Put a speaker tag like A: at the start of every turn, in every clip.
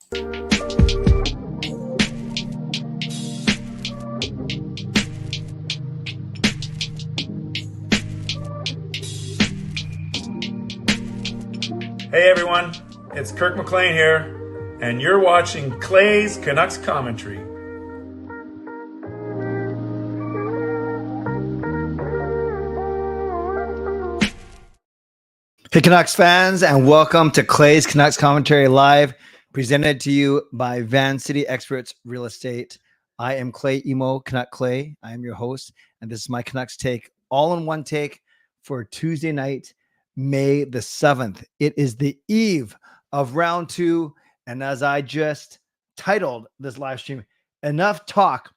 A: Hey everyone, it's Kirk McLean here, and you're watching Clay's Canucks Commentary.
B: Hey Canucks fans, and welcome to Clay's Canucks Commentary Live, presented to you by Van City Experts Real Estate. I am Clay Emo, Canuck Clay. I am your host, and this is my Canucks take, all in one take for Tuesday night, May the 7th. It is the eve of round 2, and as I just titled this live stream, Enough Talk,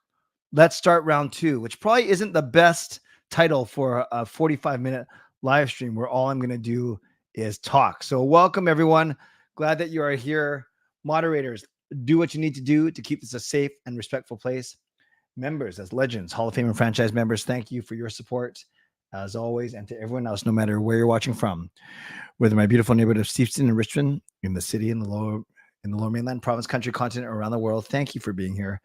B: Let's Start Round 2, which probably isn't the best title for a 45-minute live stream where all I'm going to do is talk. So welcome everyone. Glad that you are here. Moderators, do what you need to do to keep this a safe and respectful place. Members, as legends, Hall of Fame and franchise members, thank you for your support as always. And to everyone else, no matter where you're watching from, whether my beautiful neighborhood of Steveston and Richmond, in the city, in the lower mainland, province, country, continent, or around the world, thank you for being here.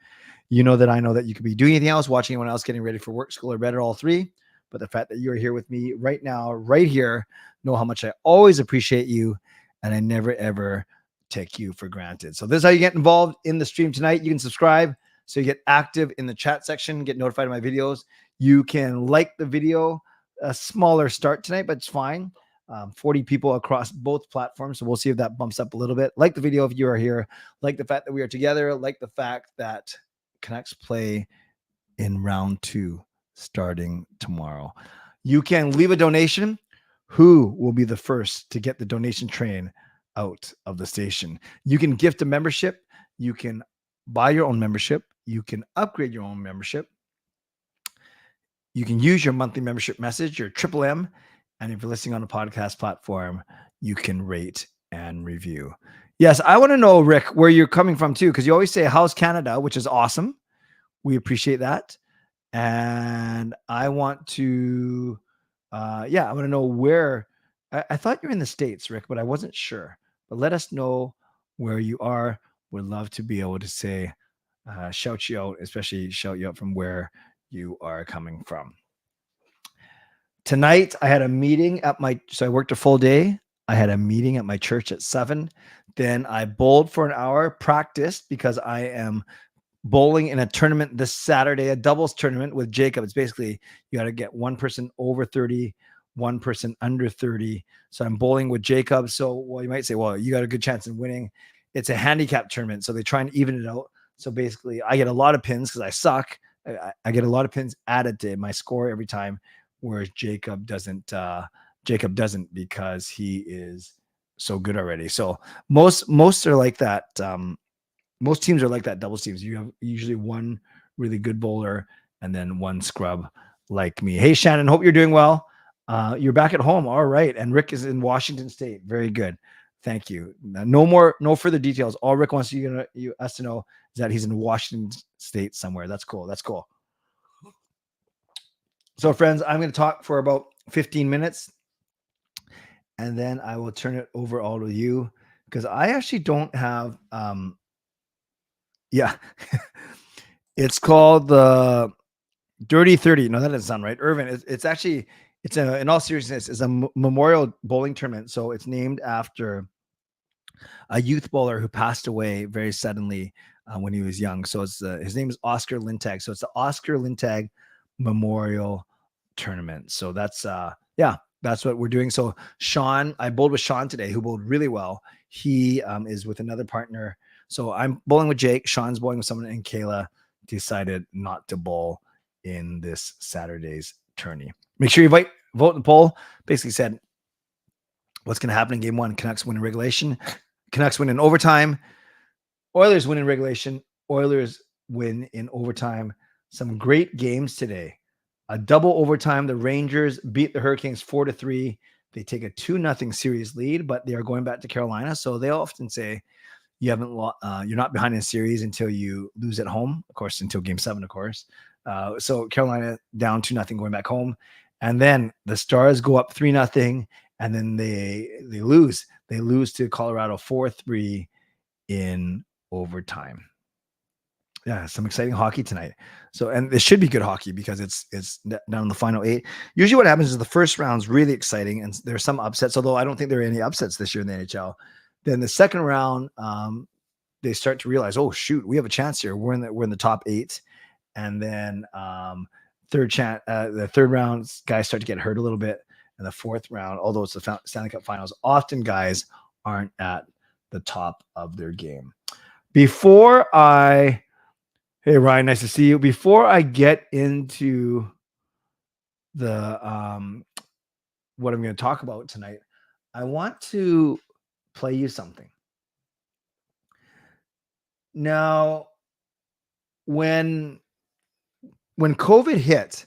B: You know that you could be doing anything else, watching anyone else, getting ready for work, school, or bed, or all three. But the fact that you're here with me right now, right here, know how much I always appreciate you, and I never, ever take you for granted. So this is how you get involved in the stream tonight. You can subscribe so you get active in the chat section, get notified of my videos. You can like the video. A smaller start tonight, but it's fine. 40 people across both platforms, so we'll see if that bumps up a little bit. Like the video if you are here. Like the fact that we are together. Like the fact that Canucks play in round 2 starting tomorrow. You can leave a donation. Who will be the first to get the donation train out of the station? You can gift a membership. You can buy your own membership. You can upgrade your own membership. You can use your monthly membership message, your Triple M. And if you're listening on a podcast platform, you can rate and review. Yes, I want to know, Rick, where you're coming from too, because you always say, how's Canada, which is awesome. We appreciate that. And I want to, I want to know where. I thought you're in the States, Rick, but I wasn't sure. But let us know where you are. We'd love to be able to say, shout you out, especially shout you out from where you are coming from. Tonight, I had a meeting so I worked a full day. I had a meeting at my church at 7. Then I bowled for an hour, practiced because I am bowling in a tournament this Saturday, a doubles tournament with Jacob. It's basically, you got to get one person over 30, one person under 30. So I'm bowling with Jacob. So, you might say, well, you got a good chance in winning. It's a handicap tournament. So they try and even it out. So basically I get a lot of pins because I suck. I get a lot of pins added to my score every time, whereas Jacob doesn't because he is so good already. So most are like that. Most teams are like that, doubles teams. You have usually one really good bowler and then one scrub like me. Hey, Shannon, hope you're doing well. You're back at home. All right. And Rick is in Washington State. Very good. Thank you. No further details. All Rick wants us to know is that he's in Washington State somewhere. That's cool. That's cool. So, friends, I'm going to talk for about 15 minutes, and then I will turn it over all to you because I actually don't have. It's called the Dirty 30. No, that doesn't sound right, Irvin. It's in all seriousness, it's a memorial bowling tournament. So it's named after a youth bowler who passed away very suddenly when he was young. So his name is Oscar Lintag. So it's the Oscar Lintag Memorial Tournament. So that's what we're doing. So Sean, I bowled with Sean today, who bowled really well. He is with another partner. So I'm bowling with Jake. Sean's bowling with someone, and Kayla decided not to bowl in this Saturday's tourney. Make sure you vote in the poll. Basically said what's going to happen in game 1. Canucks win in regulation. Canucks win in overtime. Oilers win in regulation. Oilers win in overtime. Some great games today. A double overtime. The Rangers beat the Hurricanes 4-3. They take a 2-0 series lead, but they are going back to Carolina. So they often say you're not behind in a series until you lose at home. Of course, until game 7, of course. So Carolina down 2-0 going back home. And then the Stars go up 3-0, and then they lose. They lose to Colorado 4-3 in overtime. Yeah, some exciting hockey tonight. So, and it should be good hockey because it's down in the final 8. Usually what happens is the first round's really exciting and there's some upsets, although I don't think there are any upsets this year in the NHL. Then the second round, they start to realize, oh shoot, we have a chance here. We're in the top 8. And then the third round, guys start to get hurt a little bit. And the fourth round, although it's the Stanley Cup Finals, often guys aren't at the top of their game. Hey, Ryan, nice to see you. Before I get into the what I'm going to talk about tonight, I want to play you something. Now, when COVID hit,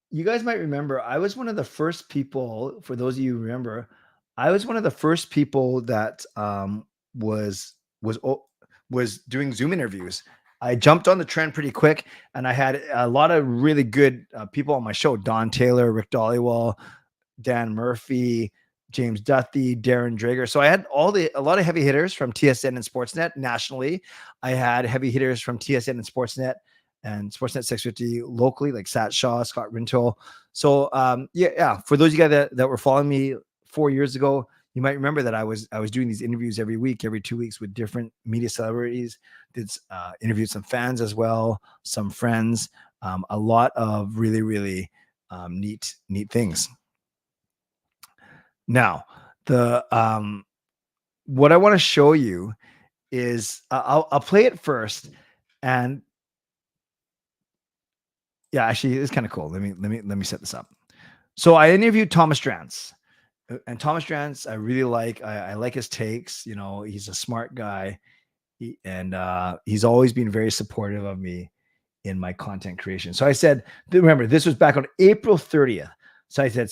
B: you guys might remember, I was one of the first people, for those of you who remember, I was one of the first people that was doing Zoom interviews. I jumped on the trend pretty quick, and I had a lot of really good people on my show: Don Taylor, Rick Dollywall, Dan Murphy, James Duthie, Darren Drager. So I had a lot of heavy hitters from TSN and Sportsnet nationally. I had heavy hitters from TSN and Sportsnet 650 locally, like Sat Shaw, Scott Rintoul. So for those of you guys that were following me 4 years ago, you might remember that I was doing these interviews every 2 weeks with different media celebrities. Did interviewed some fans as well, some friends, a lot of really, really neat things. Now, what I want to show you is I'll play it first, and yeah, actually, it's kind of cool. Let me set this up. So I interviewed Thomas Drance. And Thomas Drance, I really like. I like his takes. You know, he's a smart guy, and he's always been very supportive of me in my content creation. So I said, remember, this was back on April 30th. So I said,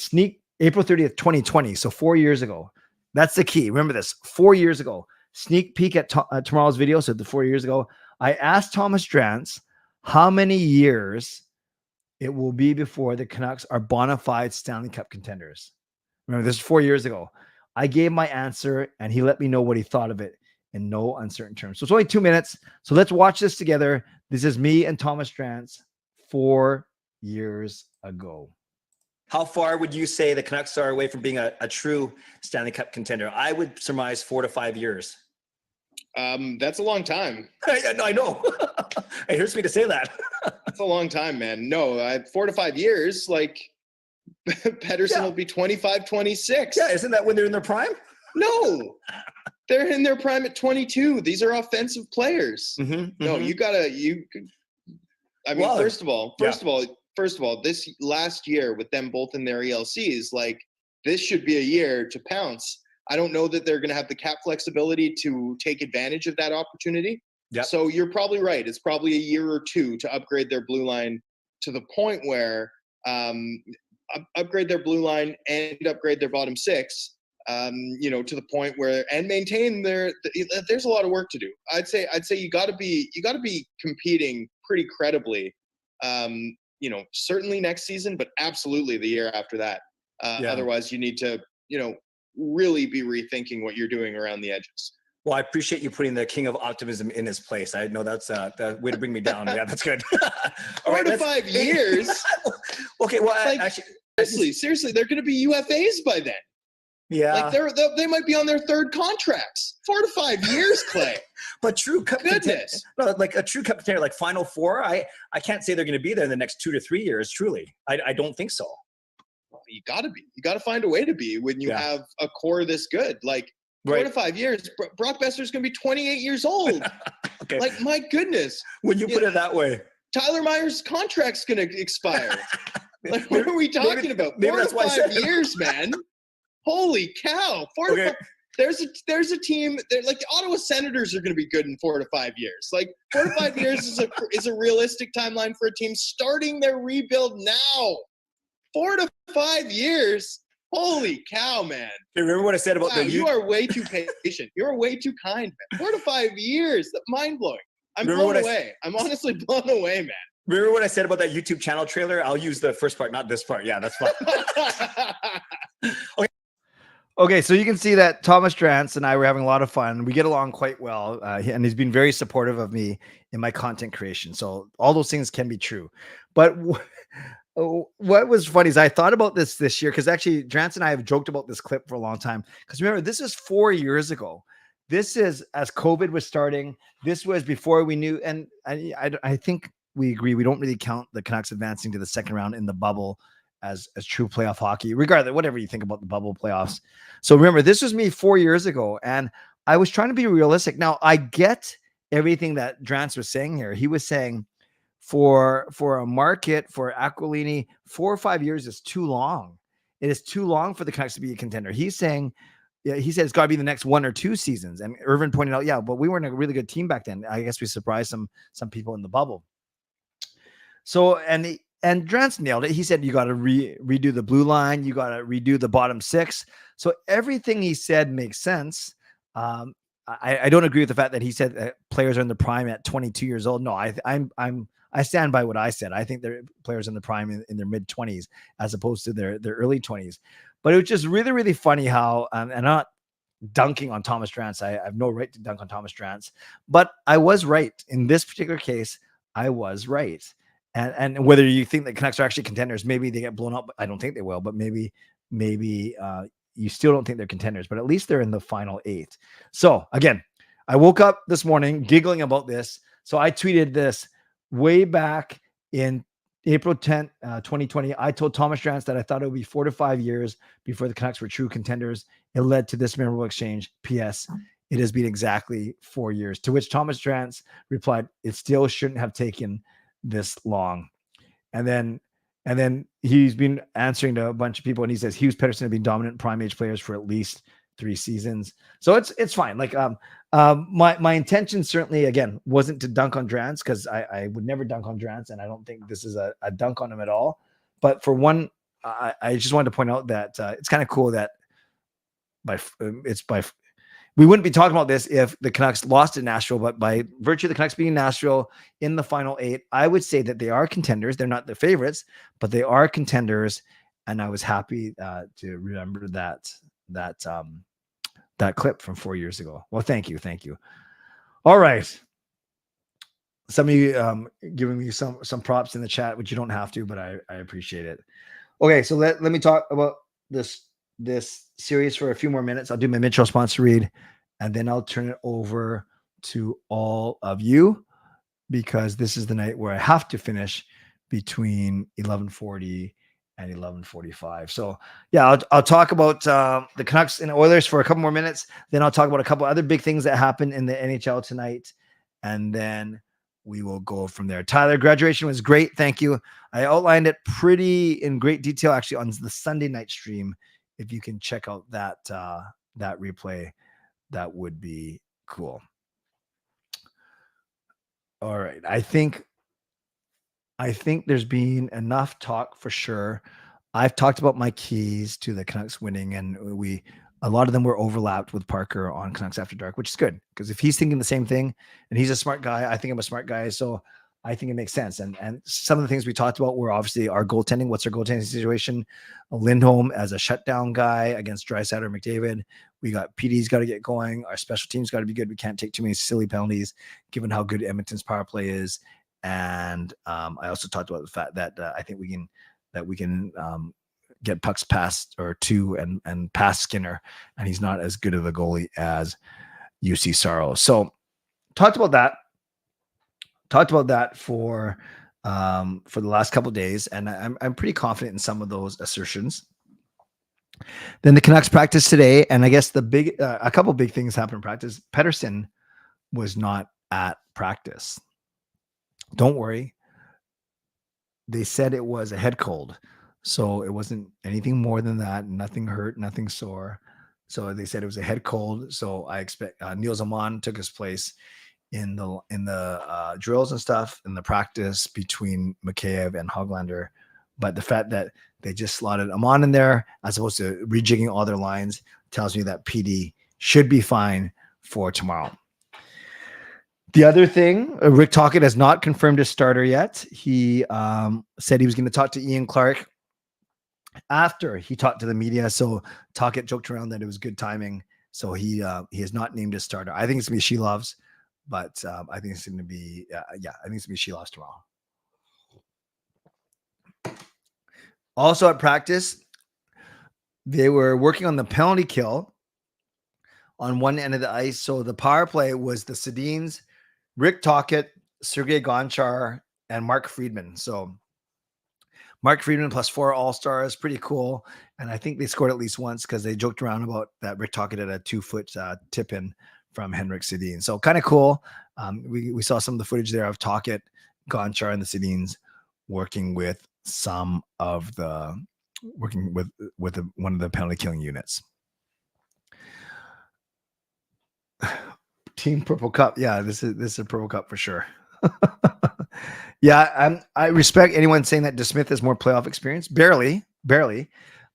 B: April 30th, 2020. So 4 years ago. That's the key. Remember this, 4 years ago. Sneak peek at tomorrow's video. So the 4 years ago, I asked Thomas Drance how many years it will be before the Canucks are bona fide Stanley Cup contenders. Remember, this is 4 years ago. I gave my answer, and he let me know what he thought of it in no uncertain terms. So it's only 2 minutes. So let's watch this together. This is me and Thomas Drance 4 years ago. How far would you say the Canucks are away from being a true Stanley Cup contender? I would surmise 4 to 5 years.
C: That's a long time.
B: I know. It hurts me to say that.
C: That's a long time, man. No, 4 to 5 years, like Pettersson will be 25, 26.
B: Yeah, isn't that when they're in their prime?
C: No, they're in their prime at 22. These are offensive players. No, first of all, this last year with them both in their ELCs, like this should be a year to pounce. I don't know that they're going to have the cap flexibility to take advantage of that opportunity. Yep. So you're probably right. It's probably a year or two to upgrade their blue line to the point where upgrade their blue line and upgrade their bottom six, to the point where and maintain there's a lot of work to do. I'd say you got to be competing pretty credibly. Certainly next season, but absolutely the year after that. Otherwise you need to, really be rethinking what you're doing around the edges.
B: Well, I appreciate you putting the king of optimism in his place. I know that's the way to bring me down. Yeah, that's good.
C: 4 to 5 years.
B: Okay, well,
C: seriously, they're going to be UFAs by then.
B: Yeah,
C: like they might be on their third contracts. 4 to 5 years, Clay.
B: But true cup
C: goodness,
B: like a true cup contender, like Final Four. I can't say they're going to be there in the next 2 to 3 years. Truly, I don't think so.
C: You got to be. You got to find a way to be when you have a core this good. Like 4 to 5 years. Brock Besser's going to be 28 years old.
B: Okay.
C: Like, my goodness.
B: When you put it that way.
C: Tyler Myers' contract's going to expire. Like, what are we talking about? 4 to 5 years, man. Holy cow. 4 to 5. There's a team there, like the Ottawa Senators are going to be good in 4 to 5 years. Like 4 to 5 years is a realistic timeline for a team starting their rebuild now. 4 to 5 years. Holy cow, man.
B: Hey, remember what I said about
C: you are way too patient. You're way too kind, man. 4 to 5 years. That's mind-blowing. I'm blown away. I'm honestly blown away, man.
B: Remember what I said about that YouTube channel trailer? I'll use the first part, not this part. Yeah, that's fine. Okay, so you can see that Thomas Drance and I were having a lot of fun. We get along quite well, and he's been very supportive of me in my content creation. So all those things can be true. But what was funny is I thought about this year, because actually Drance and I have joked about this clip for a long time. Because remember, this is 4 years ago. This is as COVID was starting. This was before we knew, and I think we agree we don't really count the Canucks advancing to the second round in the bubble as true playoff hockey, regardless, whatever you think about the bubble playoffs. So remember, this was me 4 years ago, and I was trying to be realistic. Now, I get everything that Drance was saying here. He was saying for a market, for Aquilini, 4 or 5 years is too long. It is too long for the Canucks to be a contender. He's saying, yeah, he said it's got to be the next 1 or 2 seasons. And Irvin pointed out, yeah, but we weren't a really good team back then. I guess we surprised some people in the bubble. So, and Drance nailed it. He said, you got to redo the blue line. You got to redo the bottom 6. So everything he said makes sense. I don't agree with the fact that he said that players are in the prime at 22 years old. No, I stand by what I said. I think they're players in the prime in their mid 20s as opposed to their early 20s. But it was just really, really funny how, and I'm not dunking on Thomas Drance. I have no right to dunk on Thomas Drance, but I was right in this particular case. I was right. And whether you think the Canucks are actually contenders, maybe they get blown up. I don't think they will, but maybe you still don't think they're contenders, but at least they're in the final 8. So again, I woke up this morning giggling about this. So I tweeted this way back in April 10th, 2020. I told Thomas Drance that I thought it would be 4 to 5 years before the Canucks were true contenders. It led to this memorable exchange. P.S. It has been exactly 4 years. To which Thomas Drance replied, it still shouldn't have taken this long. And then he's been answering to a bunch of people, and he says Hughes Pettersson have been dominant prime age players for at least 3 seasons. So it's fine. Like my intention certainly again wasn't to dunk on Drance, because I would never dunk on Drance, and I don't think this is a dunk on him at all. But for one, I just wanted to point out that it's kind of cool that we wouldn't be talking about this if the Canucks lost to Nashville, but by virtue of the Canucks being Nashville in the final 8, I would say that they are contenders. They're not the favorites, but they are contenders. And I was happy to remember that clip from 4 years ago. Well, thank you. All right. Some of you giving me some props in the chat, which you don't have to, but I appreciate it. Okay, so let me talk about this series for a few more minutes. I'll do my mid-show sponsor read, and then I'll turn it over to all of you, because this is the night where I have to finish between 11:40 and 11:45. So yeah, I'll talk about the Canucks and Oilers for a couple more minutes. Then I'll talk about a couple other big things that happened in the NHL tonight, and then we will go from there. Tyler, graduation was great. Thank you. I outlined it pretty in great detail actually on the Sunday night stream. If you can check out that replay, that would be cool. All right. I think there's been enough talk for sure. I've talked about my keys to the Canucks winning, and a lot of them were overlapped with Parker on Canucks After Dark, which is good, because if he's thinking the same thing and he's a smart guy, I think I'm a smart guy. So I think it makes sense. And some of the things we talked about were obviously our goaltending. What's our goaltending situation? Lindholm as a shutdown guy against Draisaitl or McDavid. We got PD's got to get going. Our special teams got to be good. We can't take too many silly penalties, given how good Edmonton's power play is. And I also talked about the fact that I think we can get pucks past or to and past Skinner, and he's not as good of a goalie as UC Saros. So talked about that for the last couple of days, and I'm pretty confident in some of those assertions. Then the Canucks practice today, and I guess a couple big things happened in practice. Pettersson was not at practice. Don't worry. They said it was a head cold, so it wasn't anything more than that. Nothing hurt, nothing sore. So they said it was a head cold. So I expect Niels Amon took his place in the drills and stuff in the practice between Mikheyev and Hoglander. But the fact that they just slotted Amon in there as opposed to rejigging all their lines tells me that PD should be fine for tomorrow. The other thing, Rick Tocchet has not confirmed his starter yet. He said he was going to talk to Ian Clark after he talked to the media. So Tocchet joked around that it was good timing. So he has not named his starter. I think it's gonna be Shilovs, but I think it's gonna be I think it's gonna be Shilovs tomorrow. Also at practice, they were working on the penalty kill on one end of the ice. So the power play was the Sedins, Rick Tocchet, Sergei Gonchar, and Mark Friedman. So Mark Friedman plus 4 All-Stars, pretty cool. And I think they scored at least once because they joked around about that Rick Tocchet at a 2-foot tip-in from Henrik Sedin. So kind of cool. We saw some of the footage there of Tocchet, Gonchar, and the Sedins working with one of the penalty killing units. Team Purple Cup. Yeah, this is a Purple Cup for sure. Yeah, I respect anyone saying that DeSmith has more playoff experience. Barely,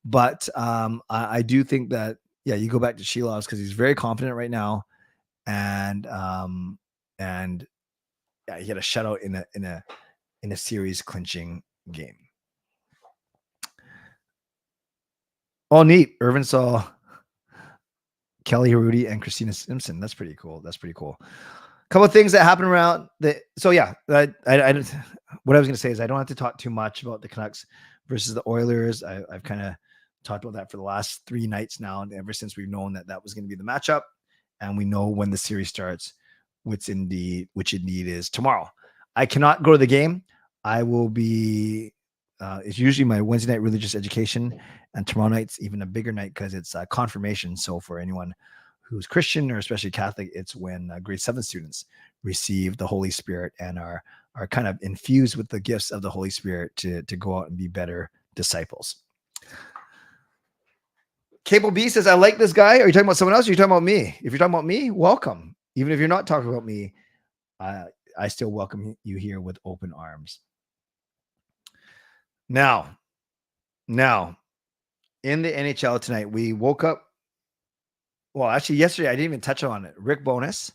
B: but I do think that you go back to Shilovs because he's very confident right now, and he had a shutout in a series clinching game. Oh, neat! Irvin saw Kelly Rudy and Christina Simpson. That's pretty cool. A couple of things that happened around the. So yeah, what I was going to say is I don't have to talk too much about the Canucks versus the Oilers. I've kind of talked about that for the last 3 nights now, and ever since we've known that was going to be the matchup, and we know when the series starts, which indeed is tomorrow. I cannot go to the game. I will be. It's usually my Wednesday night religious education, and tomorrow night's even a bigger night because it's confirmation. So for anyone who's Christian or especially Catholic, it's when grade 7 students receive the Holy Spirit and are kind of infused with the gifts of the Holy Spirit to go out and be better disciples. Cable B says, I like this guy. Are you talking about someone else? Or are you talking about me? If you're talking about me, welcome. Even if you're not talking about me, I still welcome you here with open arms. Now, in the NHL tonight, we woke up. Well, actually, yesterday, I didn't even touch on it. Rick Bowness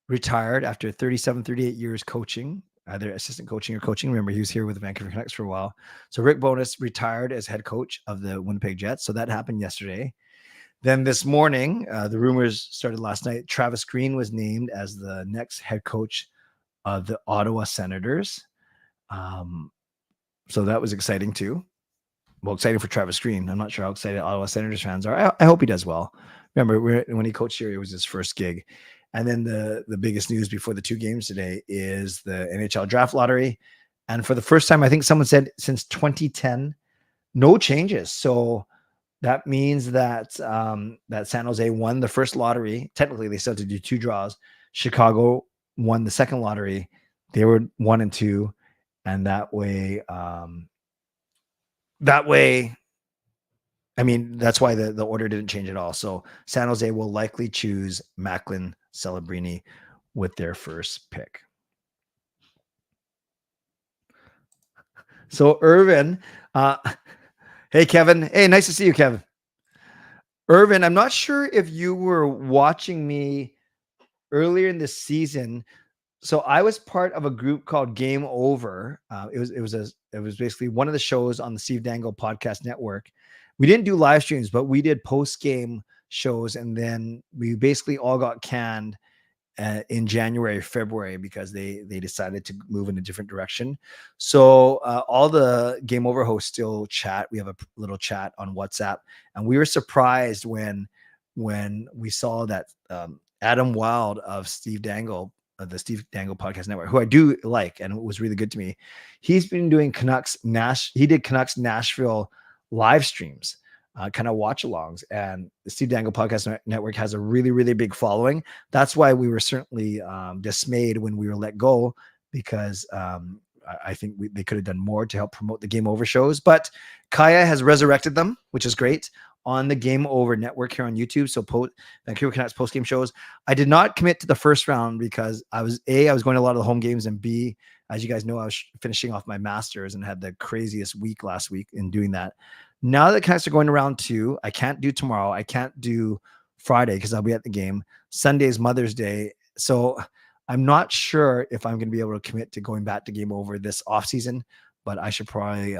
B: retired after 38 years coaching, either assistant coaching or coaching. Remember, he was here with the Vancouver Canucks for a while. So Rick Bowness retired as head coach of the Winnipeg Jets. So that happened yesterday. Then this morning, the rumors started last night. Travis Green was named as the next head coach of the Ottawa Senators. So that was exciting too. Well, exciting for Travis Green. I'm not sure how excited Ottawa Senators fans are. I hope he does well. Remember, when he coached here, it was his first gig. And then the biggest news before the 2 games today is the NHL draft lottery. And for the first time, I think someone said since 2010, no changes. So that means that that San Jose won the first lottery. Technically, they still have to do 2 draws. Chicago won the second lottery. They were 1 and 2. And that way, I mean, that's why the order didn't change at all. So San Jose will likely choose Macklin Celebrini with their first pick. So Irvin, hey, Kevin. Hey, nice to see you, Kevin. Irvin, I'm not sure if you were watching me earlier in the season. So I was part of a group called Game Over. It was basically one of the shows on the Steve Dangle Podcast Network. We didn't do live streams, but we did post-game shows, and then we basically all got canned in January, February, because they decided to move in a different direction. So all the Game Over hosts still chat. We have a little chat on WhatsApp, and we were surprised when we saw that Adam Wild of Steve Dangle, the Steve Dangle Podcast Network, who I do like, and it was really good to me. He's been doing he did Canucks Nashville live streams, kind of watch alongs, and the Steve Dangle Podcast Network has a really, really big following. That's why we were certainly dismayed when we were let go, because I think they could have done more to help promote the Game Over shows. But Kaya has resurrected them, which is great, on the Game Over network here on YouTube. So Vancouver Canucks post-game shows. I did not commit to the first round because I was going to a lot of the home games, and B, as you guys know, I was finishing off my master's and had the craziest week last week in doing that. Now that Canucks are going to round 2, I can't do tomorrow. I can't do Friday because I'll be at the game. Sunday's Mother's Day. So I'm not sure if I'm going to be able to commit to going back to Game Over this offseason, but I should probably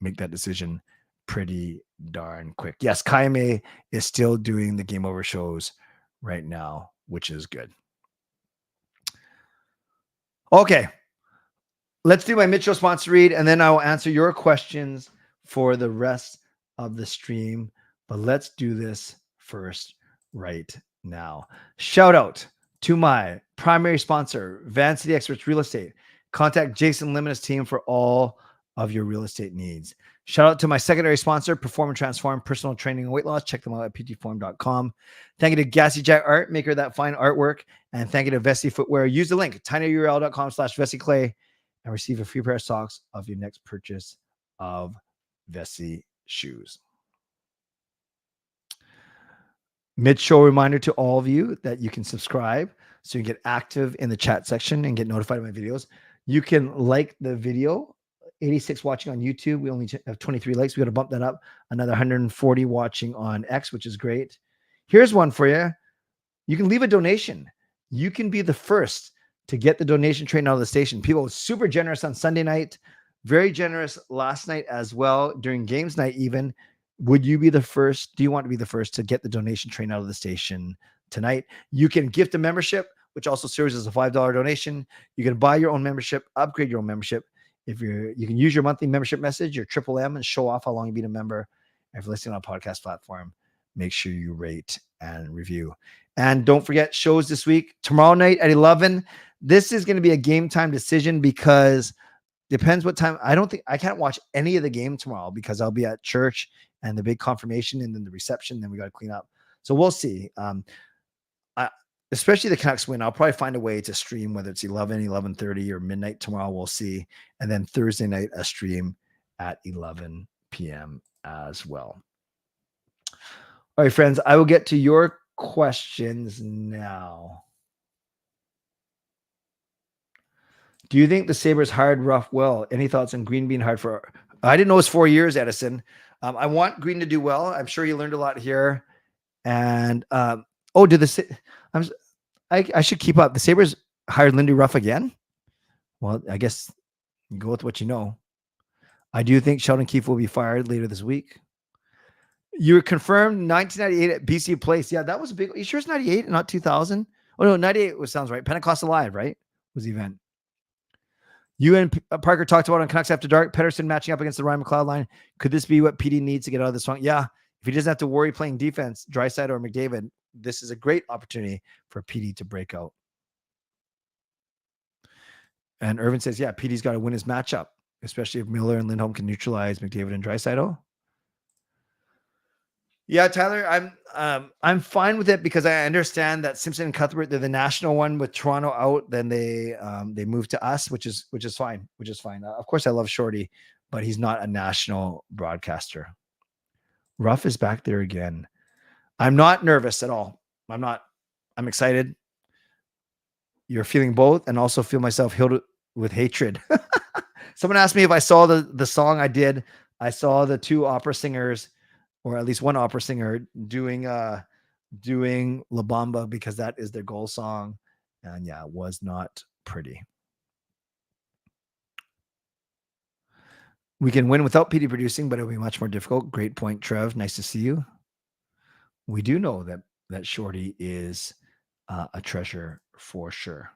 B: make that decision pretty darn quick. Yes, Kaime is still doing the Game Over shows right now, which is good. Okay. Let's do my Mitchell sponsor read, and then I will answer your questions for the rest of the stream. But let's do this first right now. Shout out to my primary sponsor, Van City Experts Real Estate. Contact Jason Lim and his team for all of your real estate needs. Shout out to my secondary sponsor, Perform and Transform Personal Training and Weight Loss. Check them out at ptform.com. Thank you to Gassy Jack Art, maker of that fine artwork. And thank you to Vessi Footwear. Use the link, tinyurl.com/VessiClay, and receive a free pair of socks of your next purchase of Vessi shoes. Mid-show reminder to all of you that you can subscribe so you can get active in the chat section and get notified of my videos. You can like the video. 86 watching on YouTube. We only have 23 likes. We got to bump that up. Another 140 watching on X, which is great. Here's one for you. You can leave a donation. You can be the first to get the donation train out of the station. People were super generous on Sunday night. Very generous last night as well. During games night even. Would you be the first? Do you want to be the first to get the donation train out of the station tonight? You can gift a membership, which also serves as a $5 donation. You can buy your own membership, upgrade your own membership. You can use your monthly membership message, your triple M, and show off how long you've been a member. And if you're listening on a podcast platform, make sure you rate and review. And don't forget shows this week. Tomorrow night at 11. This is going to be a game time decision because depends what time. I can't watch any of the game tomorrow because I'll be at church and the big confirmation and then the reception. Then we got to clean up. So we'll see. Especially the Canucks win. I'll probably find a way to stream, whether it's 11, 11:30 or midnight tomorrow. We'll see. And then Thursday night, a stream at 11 p.m. as well. All right, friends, I will get to your questions now. Do you think the Sabres hired Ruff well? Any thoughts on Green being hired for? I didn't know it was 4 years, Edison. I want Green to do well. I'm sure you learned a lot here. And I should keep up. The Sabres hired Lindy Ruff again. Well, I guess you go with what you know. I do think Sheldon Keefe will be fired later this week. You were confirmed 1998 at BC Place. Yeah, that was a big. Are you sure it's 98 and not 2000? Oh no, 98 sounds right. Pentecost Alive, right? Was the event. You and Parker talked about on Canucks After Dark. Pettersson matching up against the Ryan McLeod line. Could this be what PD needs to get out of this one? Yeah. If he doesn't have to worry playing defense, Draisaitl or McDavid, this is a great opportunity for PD to break out. And Irvin says, yeah, PD's got to win his matchup, especially if Miller and Lindholm can neutralize McDavid and Draisaitl. Yeah, Tyler, I'm fine with it because I understand that Simpson and Cuthbert, they're the national one with Toronto out. Then they moved to us, which is fine. Of course, I love Shorty, but he's not a national broadcaster. Ruff is back there again. I'm not nervous at all. I'm excited. You're feeling both, and also feel myself healed with hatred. Someone asked me if I saw the song. I did. I saw the two opera singers, or at least one opera singer doing La Bamba because that is their goal song. And yeah, it was not pretty. We can win without PD producing, but it'll be much more difficult. Great point, Trev. Nice to see you. We do know that Shorty is a treasure for sure.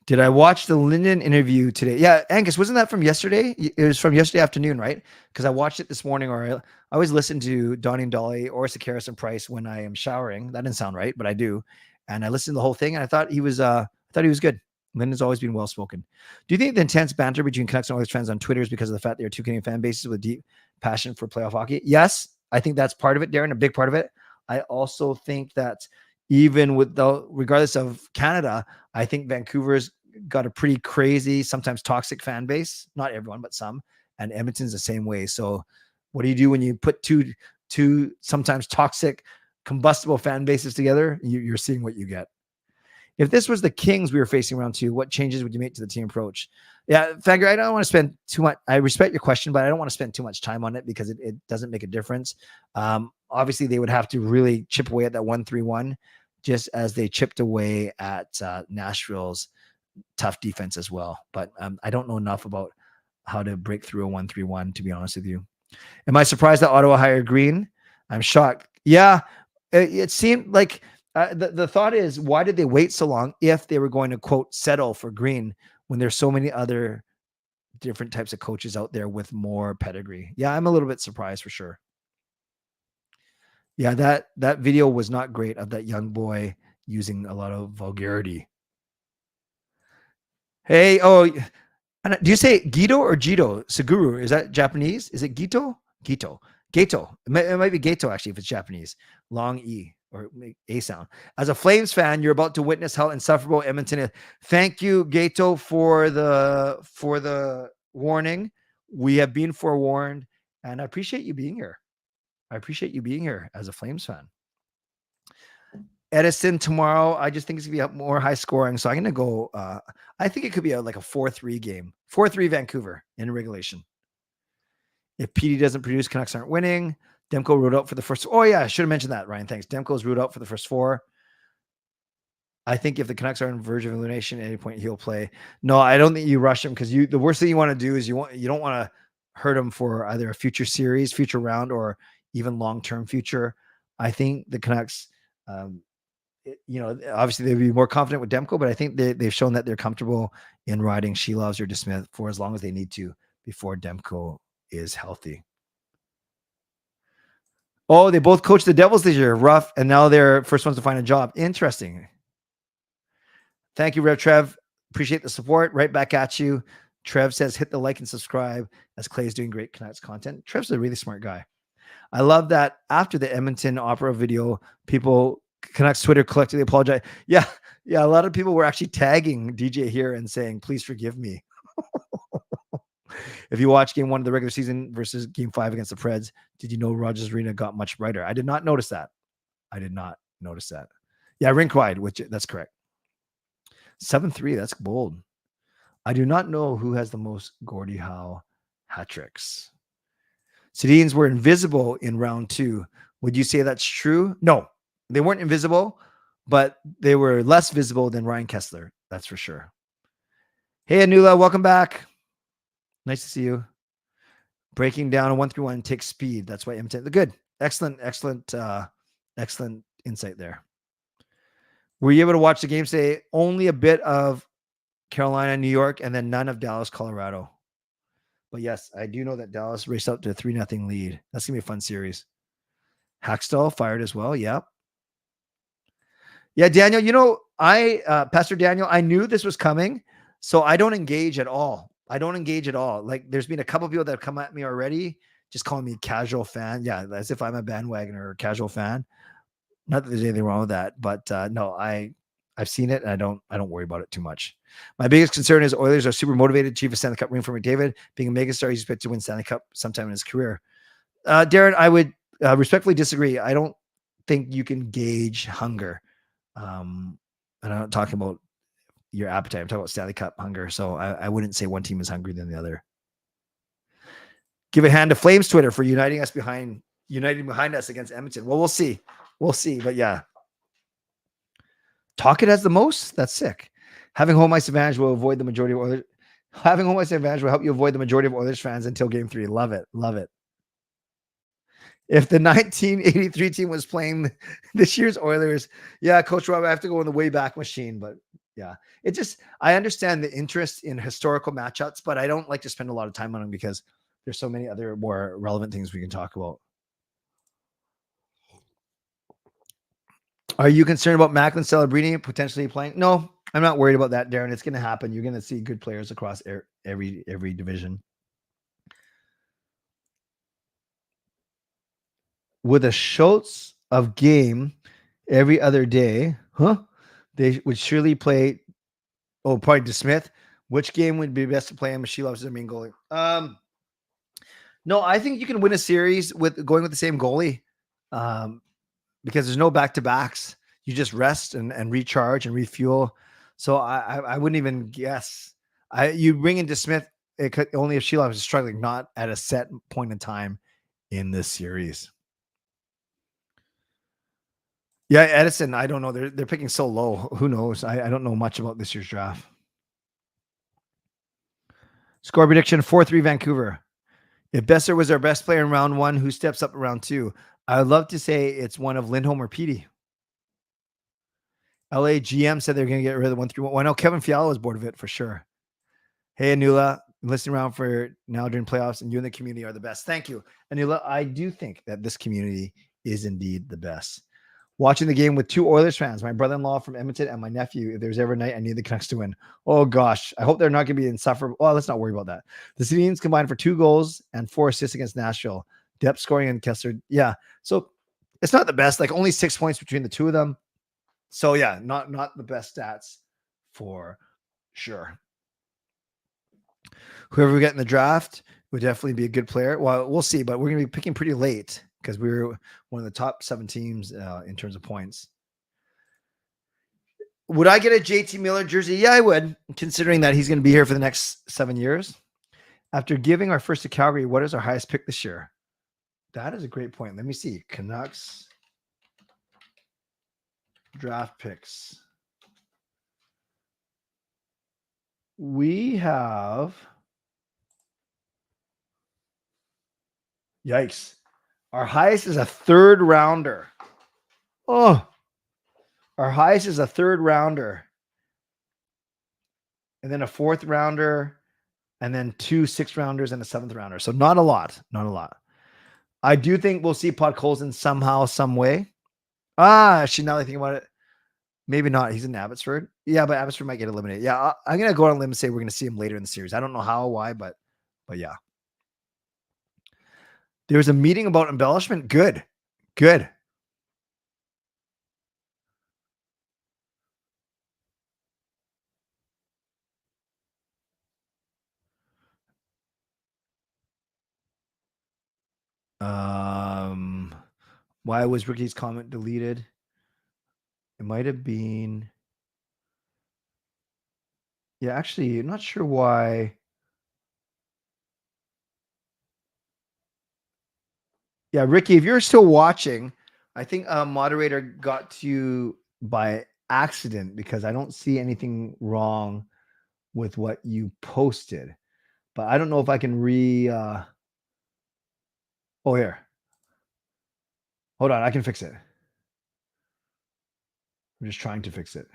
B: Did I watch the Linden interview today? Yeah, Angus, wasn't that from yesterday? It was from yesterday afternoon, right? Because I watched it this morning, or I always listen to Donnie and Dolly or Sakaris and Price when I am showering. That didn't sound right, but I do. And I listened to the whole thing, and I thought he was good. Linden's always been well spoken. Do you think the intense banter between Canucks and Oilers fans on Twitter is because of the fact they are two Canadian fan bases with deep passion for playoff hockey? Yes, I think that's part of it, Darren, a big part of it. I also think that even regardless of Canada, I think Vancouver's got a pretty crazy, sometimes toxic fan base. Not everyone, but some. And Edmonton's the same way. So what do you do when you put two sometimes toxic, combustible fan bases together? You're seeing what you get. If this was the Kings we were facing round two, what changes would you make to the team approach? Yeah, Fagger, I don't want to spend too much. I respect your question, but I don't want to spend too much time on it because it doesn't make a difference. Obviously, they would have to really chip away at that 1-3-1, just as they chipped away at Nashville's tough defense as well. But I don't know enough about how to break through a 1-3-1, to be honest with you. Am I surprised that Ottawa hired Green? I'm shocked. Yeah, it seemed like the thought is, why did they wait so long if they were going to, quote, settle for Green when there's so many other different types of coaches out there with more pedigree? Yeah, I'm a little bit surprised for sure. Yeah, that video was not great of that young boy using a lot of vulgarity. Hey, do you say Gito or Jito? Seguru, is that Japanese? Is it Gito? Gito. Gato. It might be Gato, actually, if it's Japanese. Long E or A sound. As a Flames fan, you're about to witness how insufferable Edmonton is. Thank you, Gato, for the warning. We have been forewarned, and I appreciate you being here. I appreciate you being here as a Flames fan. Edison tomorrow, I just think it's going to be more high scoring. So I'm going to go, I think it could be like a 4-3 game. 4-3 Vancouver in regulation. If PD doesn't produce, Canucks aren't winning. Demko ruled out for the first. Oh, yeah, I should have mentioned that, Ryan. Thanks. Demko's ruled out for the first 4. I think if the Canucks are on verge of elimination at any point, he'll play. No, I don't think you rush him, because the worst thing you want to do is you don't want to hurt him for either a future series, future round, or even long-term future. I think the Canucks, obviously they'd be more confident with Demko, but I think they've shown that they're comfortable in riding Shelovs or DeSmith for as long as they need to before Demko is healthy. Oh, they both coached the Devils this year. Rough, and now they're first ones to find a job. Interesting. Thank you, Rev Trev. Appreciate the support. Right back at you. Trev says, hit the like and subscribe as Clay's doing great Canucks content. Trev's a really smart guy. I love that after the Edmonton Opera video, Canucks Twitter collectively apologize. Yeah. A lot of people were actually tagging DJ here and saying, please forgive me. If you watch game 1 of the regular season versus game 5 against the Preds, did you know Rogers Arena got much brighter? I did not notice that. Yeah, rink wide, that's correct. 7-3, that's bold. I do not know who has the most Gordie Howe hat tricks. Sedins were invisible in round 2. Would you say that's true? No, they weren't invisible, but they were less visible than Ryan Kessler. That's for sure. Hey, Anula, welcome back. Nice to see you. Breaking down a 1-3-1 takes speed. That's why Edmonton. Good. Excellent insight there. Were you able to watch the game today? Only a bit of Carolina, New York, and then none of Dallas, Colorado. But yes, I do know that Dallas raced up to a 3-0 lead. That's going to be a fun series. Hackstall fired as well. Yep. Yeah, Daniel, Pastor Daniel, I knew this was coming, so I don't engage at all. Like, there's been a couple of people that have come at me already, just calling me casual fan. Yeah, as if I'm a bandwagoner or a casual fan. Not that there's anything wrong with that, but no, I've seen it and I don't worry about it too much. My biggest concern is Oilers are super motivated. Chief of Stanley Cup ring for McDavid. Being a megastar, he's expected to win Stanley Cup sometime in his career. Darren, I would respectfully disagree. I don't think you can gauge hunger. And I'm not talking about your appetite. I'm talking about Stanley Cup hunger. So I wouldn't say one team is hungrier than the other. Give a hand to Flames Twitter for uniting behind us against Edmonton. Well, we'll see. But yeah. Tocchet has the most? That's sick. Having home ice advantage will avoid the majority of Oilers. Having home ice advantage will help you avoid the majority of Oilers fans until game 3. Love it. If the 1983 team was playing this year's Oilers, yeah, Coach Rob, I have to go in the way back machine, but yeah, I understand the interest in historical matchups, but I don't like to spend a lot of time on them because there's so many other more relevant things we can talk about. Are you concerned about Macklin Celebrini potentially playing? No, I'm not worried about that, Darren. It's going to happen. You're going to see good players across every division. With a Schultz of game every other day, they would surely play. Oh, probably DeSmith. Which game would be best to play him if she loves their main goalie? No, I think you can win a series with going with the same goalie. Because there's no back-to-backs. You just rest and recharge and refuel. So I wouldn't even guess. You bring in DeSmith only if Sheila is struggling, not at a set point in time in this series. Yeah, Edison, I don't know. They're picking so low. Who knows? I don't know much about this year's draft. Score prediction 4-3 Vancouver. If Besser was our best player in round 1, who steps up in round 2? I would love to say it's one of Lindholm or Petey. LA GM said they're going to get rid of the 1-3-1. Well, I know Kevin Fiala was bored of it for sure. Hey, Anula, listening around for now during playoffs, and you and the community are the best. Thank you. Anula, I do think that this community is indeed the best. Watching the game with 2 Oilers fans, my brother-in-law from Edmonton and my nephew. If there's ever a night I need the Canucks to win. Oh, gosh. I hope they're not going to be insufferable. Oh, let's not worry about that. The Canadiens combined for 2 goals and 4 assists against Nashville. Depth scoring and Kessler. Yeah. So it's not the best. Like only 6 points between the two of them. So, yeah, not the best stats for sure. Whoever we get in the draft would definitely be a good player. Well, we'll see, but we're going to be picking pretty late because we were one of the top 7 teams in terms of points. Would I get a JT Miller jersey? Yeah, I would, considering that he's going to be here for the next 7 years. After giving our first to Calgary, what is our highest pick this year? That is a great point. Let me see. Canucks draft picks. We have... Yikes. Our highest is a 3rd rounder. Oh, our highest is a 3rd rounder. And then a 4th rounder. And then 2 6th rounders and a 7th rounder. So not a lot. Not a lot. I do think we'll see Podkolzin somehow, some way. Actually, now that I think about it, maybe not. He's in Abbotsford. Yeah, but Abbotsford might get eliminated. Yeah, I'm going to go on a limb and say we're going to see him later in the series. I don't know how, why, but yeah. There's a meeting about embellishment. Good. Good. Why was Ricky's comment deleted? It might have been. Yeah, actually, I'm not sure why. Yeah, Ricky, if you're still watching, I think a moderator got to you by accident because I don't see anything wrong with what you posted. But I don't know if I can Oh, here. Hold on, I can fix it. I'm just trying to fix it.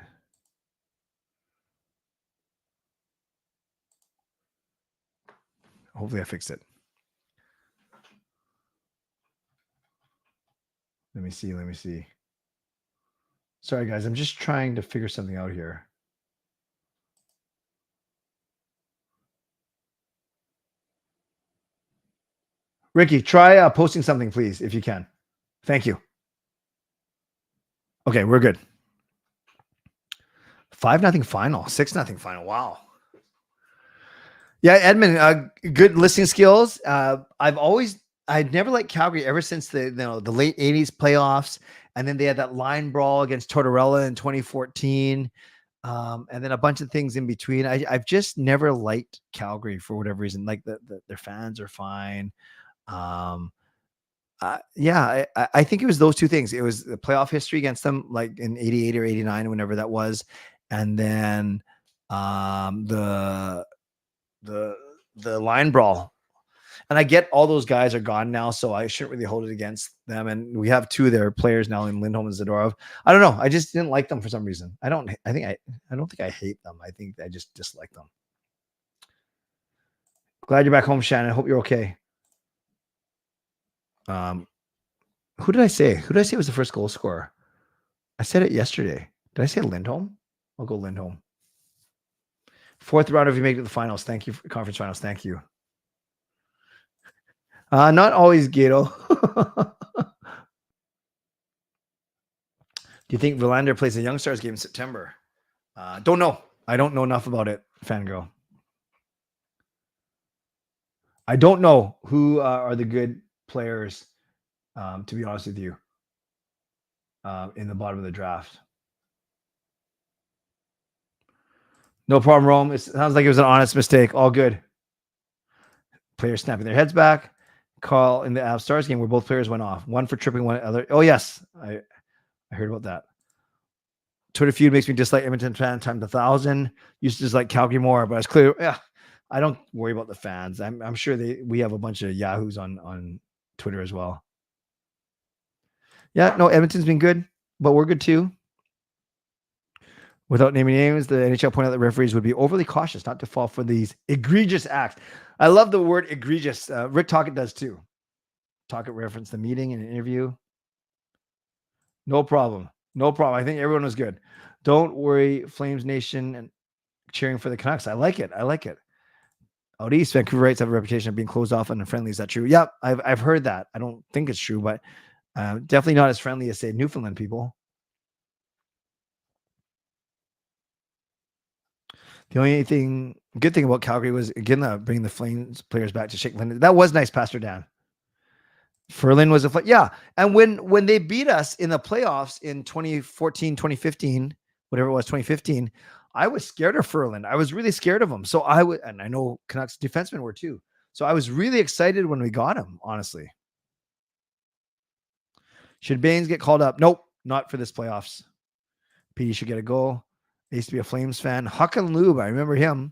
B: Hopefully I fixed it. Let me see. Sorry, guys. I'm just trying to figure something out here. Ricky, try posting something, please, if you can. Thank you. Okay, we're good. 5-0 final. 6-0 final. Wow. Yeah, Edmund, good listening skills. I'd never liked Calgary ever since the late 80s playoffs. And then they had that line brawl against Tortorella in 2014. And then a bunch of things in between. I've just never liked Calgary for whatever reason. Like their fans are fine. I think it was those two things. It was the playoff history against them, like in 88 or 89, whenever that was. And then the line brawl. And I get all those guys are gone now, so I shouldn't really hold it against them. And we have 2 of their players now in Lindholm and Zadorov. I don't know. I just didn't like them for some reason. I don't think I hate them. I think I just dislike them. Glad you're back home, Shannon. Hope you're okay. Who did I say? Who did I say was the first goal scorer? I said it yesterday. Did I say Lindholm? I'll go Lindholm. 4th round if you make it to the finals. Thank you for conference finals. Thank you. Not always Gato. Do you think Bovenlander plays a Young Stars game in September? Don't know. I don't know enough about it, fangirl. I don't know who are the good players, to be honest with you, in the bottom of the draft. No problem, Rome. It sounds like it was an honest mistake. All good. Players snapping their heads back. Call in the Avs Stars game where both players went off. One for tripping one other. Oh, yes. I heard about that. Twitter feud makes me dislike Edmonton fan times 1,000. Used to dislike Calgary more, but it's clear. Yeah, I don't worry about the fans. I'm sure we have a bunch of yahoos on Twitter as well. Yeah, no, Edmonton's been good, but we're good too. Without naming names, the NHL pointed out that referees would be overly cautious not to fall for these egregious acts. I love the word egregious. Rick Tocchet does too. Tocchet referenced the meeting in an interview. No problem. No problem. I think everyone was good. Don't worry, Flames Nation, and cheering for the Canucks. I like it. I like it. Out east, Vancouver Rights have a reputation of being closed off and unfriendly. Is that true? Yep, I've heard that. I don't think it's true, but definitely not as friendly as, say, Newfoundland people. The only good thing about Calgary was, again, bringing the Flames players back to shake Linden. That was nice, Pastor Dan. Ferlin was yeah. And when they beat us in the playoffs in 2014, 2015, whatever it was, 2015, I was scared of Ferlin. I was really scared of him. So and I know Canucks defensemen were too. So I was really excited when we got him, honestly. Should Baines get called up? Nope, not for this playoffs. PD should get a goal. I used to be a Flames fan. Huck and Lube, I remember him.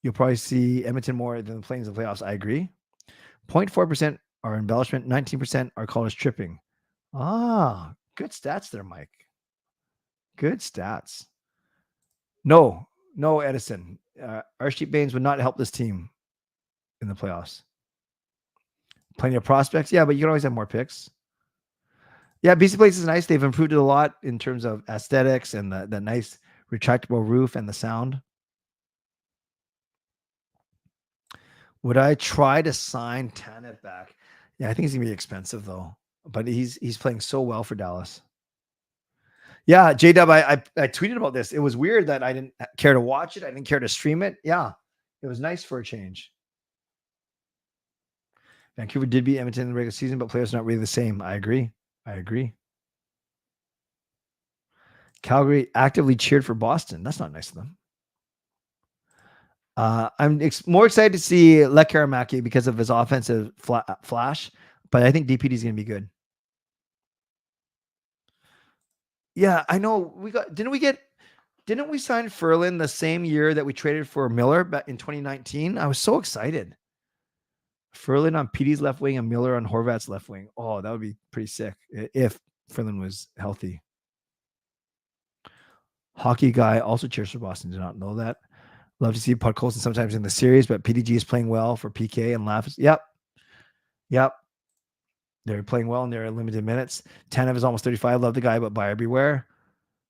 B: You'll probably see Edmonton more than the Flames in the playoffs. I agree. 0.4% are embellishment. 19% are called as tripping. Ah, good stats there, Mike. Good stats. No, Edison. Archie Baines would not help this team in the playoffs. Plenty of prospects. Yeah, but you can always have more picks. Yeah, BC Place is nice. They've improved it a lot in terms of aesthetics and the nice retractable roof and the sound. Would I try to sign Tanev back? Yeah, I think he's going to be expensive, though. But he's playing so well for Dallas. Yeah, J-Dub, I tweeted about this. It was weird that I didn't care to watch it. I didn't care to stream it. Yeah, it was nice for a change. Vancouver did beat Edmonton in the regular season, but players are not really the same. I agree. Calgary actively cheered for Boston. That's not nice of them. I'm more excited to see Lekaramaki because of his offensive flash, but I think DPD is going to be good. Yeah, I know. Didn't we sign Ferlin the same year that we traded for Miller back in 2019? I was so excited. Ferlin on PD's left wing and Miller on Horvat's left wing. Oh, that would be pretty sick if Ferlin was healthy. Hockey guy also cheers for Boston. Did not know that. Love to see Puck Colson sometimes in the series, but PDG is playing well for PK and Laugh. Yep. They're playing well in their limited minutes. Tanev is almost 35. Love the guy, but buyer beware.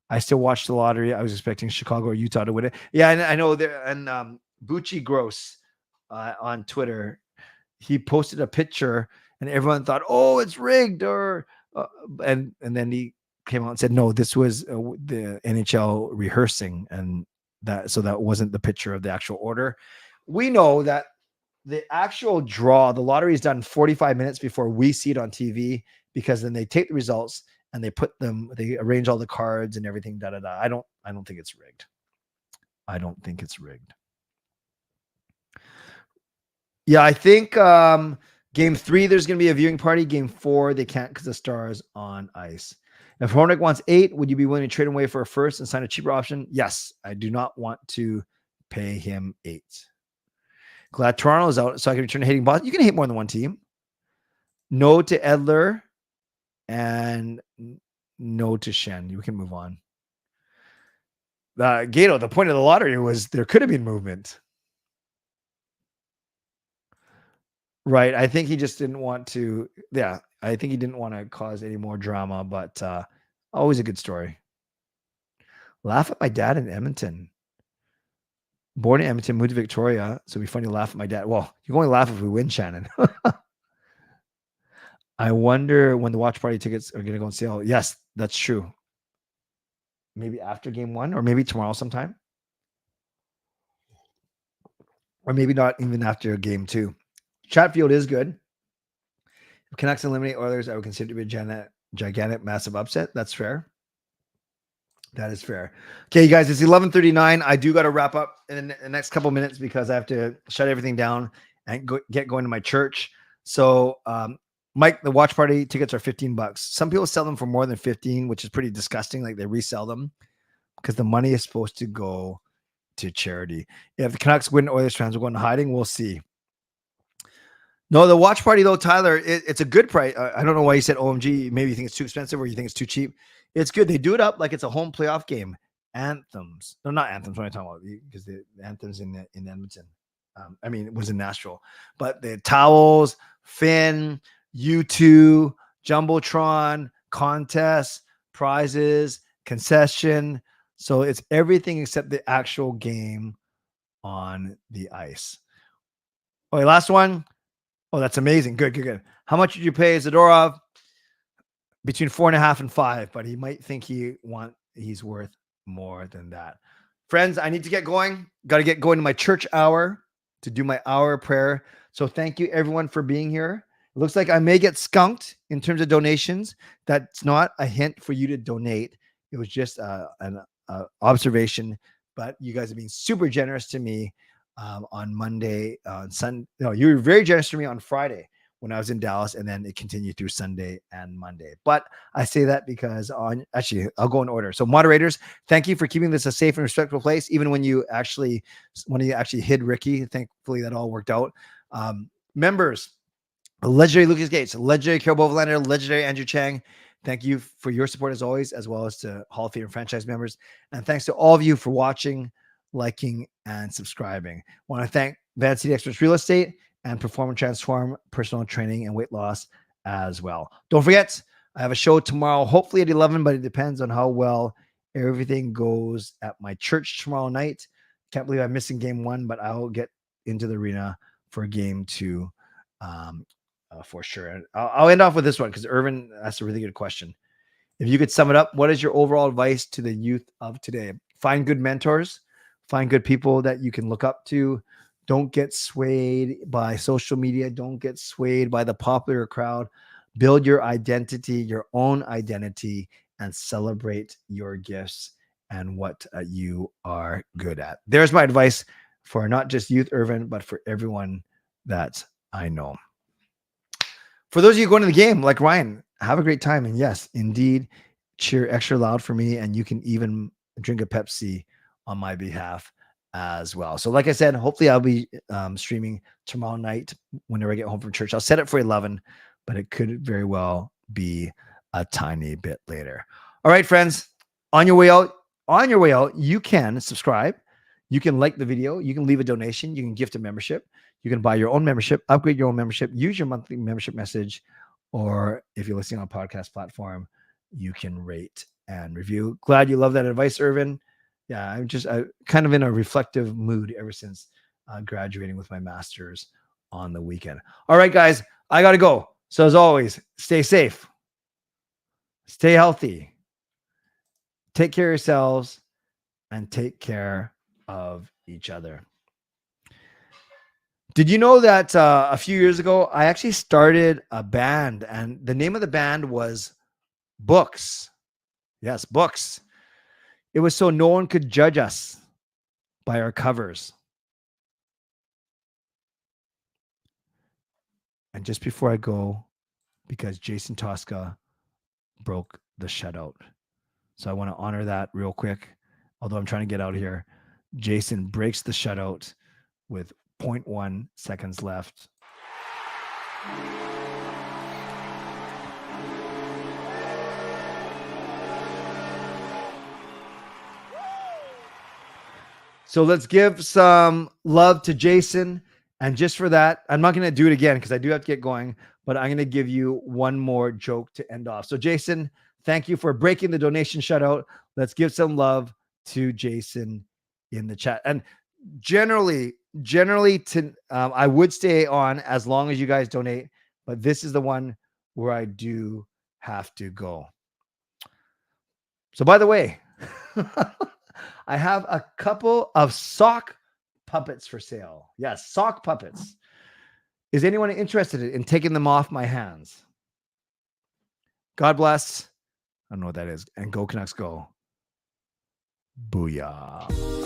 B: I still watched the lottery. I was expecting Chicago or Utah to win it. Yeah, and I know there. And Bucci Gross on Twitter, he posted a picture, and everyone thought, "Oh, it's rigged," or and then he came out and said, "No, this was the NHL rehearsing, and that wasn't the picture of the actual order." We know that the actual draw, the lottery is done 45 minutes before we see it on TV, because then they take the results and they arrange all the cards and everything. I don't think it's rigged. Yeah, I think game 3, there's going to be a viewing party. Game 4, they can't because the Stars on ice. If Hornick wants 8, would you be willing to trade him away for a first and sign a cheaper option? Yes, I do not want to pay him 8. Glad Toronto is out so I can return to hating Boston. You can hate more than one team. No to Edler and no to Shen. You can move on. Gato, the point of the lottery was there could have been movement. Right. I think he just didn't want to. Yeah. I think he didn't want to cause any more drama, but always a good story. Laugh at my dad in Edmonton. Born in Edmonton, moved to Victoria. So it'd be funny to laugh at my dad. Well, you can only laugh if we win, Shannon. I wonder when the watch party tickets are going to go on sale. Yes, that's true. Maybe after game 1 or maybe tomorrow sometime. Or maybe not even after game 2. Chatfield is good. If Canucks eliminate Oilers, I would consider it to be a gigantic, massive upset. That's fair. That is fair. Okay, you guys, it's 11:39. I do got to wrap up in the next couple minutes because I have to shut everything down and get going to my church. So, Mike, the watch party tickets are $15. Some people sell them for more than 15, which is pretty disgusting. Like they resell them because the money is supposed to go to charity. If the Canucks win, Oilers fans will go into hiding. We'll see. No, the watch party though, Tyler, it's a good price. I don't know why you said OMG. Maybe you think it's too expensive or you think it's too cheap. It's good. They do it up like it's a home playoff game. Anthems. No, not anthems. What am I talking about? Because the anthems in Edmonton. It was in Nashville. But the towels, Finn, U2, Jumbotron, contests, prizes, concession. So it's everything except the actual game on the ice. Okay, last one. Oh, that's amazing. Good. How much did you pay Zadorov? Between 4.5 and 5, but he might think he's worth more than that. Friends, I need to get going. Got to get going to my church hour to do my hour of prayer. So thank you everyone for being here. It looks like I may get skunked in terms of donations. That's not a hint for you to donate. It was just an observation, but you guys have been super generous to me on Monday, on Sunday. No, you were very generous to me on Friday when I was in Dallas, and then it continued through Sunday and Monday. But I say that because I'll go in order. So moderators, thank you for keeping this a safe and respectful place, even when you actually hid Ricky. Thankfully that all worked out. Members, legendary Lucas Gates, legendary Carol Bovenlander, legendary Andrew Chang. Thank you for your support as always, as well as to Hall of Fame franchise members. And thanks to all of you for watching, liking, and subscribing. I want to thank Van City Experts Real Estate and Perform and Transform Personal Training and Weight Loss as well. Don't forget, I have a show tomorrow, hopefully at 11, but it depends on how well everything goes at my church tomorrow night. Can't believe I'm missing game 1, but I'll get into the arena for game 2 for sure. And I'll end off with this one because Irvin asked a really good question. If you could sum it up, what is your overall advice to the youth of today? Find good mentors, find good people that you can look up to. Don't get swayed by social media. Don't get swayed by the popular crowd. Build your identity, your own identity, and celebrate your gifts and what you are good at. There's my advice for not just youth, Irvin, but for everyone that I know. For those of you going to the game, like Ryan, have a great time. And yes, indeed, cheer extra loud for me. And you can even drink a Pepsi on my behalf as well. So like I said, hopefully I'll be streaming tomorrow night whenever I get home from church. I'll set it for 11, but it could very well be a tiny bit later. All right, friends, on your way out, you can subscribe. You can like the video. You can leave a donation. You can gift a membership. You can buy your own membership, upgrade your own membership, use your monthly membership message, or if you're listening on a podcast platform, you can rate and review. Glad you love that advice, Irvin. Yeah, I'm kind of in a reflective mood ever since graduating with my master's on the weekend. All right, guys, I got to go. So as always, stay safe, stay healthy, take care of yourselves, and take care of each other. Did you know that a few years ago, I actually started a band, and the name of the band was Books. Yes, Books. It was so no one could judge us by our covers. And just before I go, because Jason Tosca broke the shutout. So I want to honor that real quick. Although I'm trying to get out of here. Jason breaks the shutout with 0.1 seconds left. So let's give some love to Jason. And just for that, I'm not going to do it again because I do have to get going, but I'm going to give you one more joke to end off. So Jason, thank you for breaking the donation shutout. Let's give some love to Jason in the chat. And generally I would stay on as long as you guys donate, but this is the one where I do have to go. So by the way, I have a couple of sock puppets for sale. Yes, sock puppets. Is anyone interested in taking them off my hands? God bless. I don't know what that is. And go Canucks go. Booyah.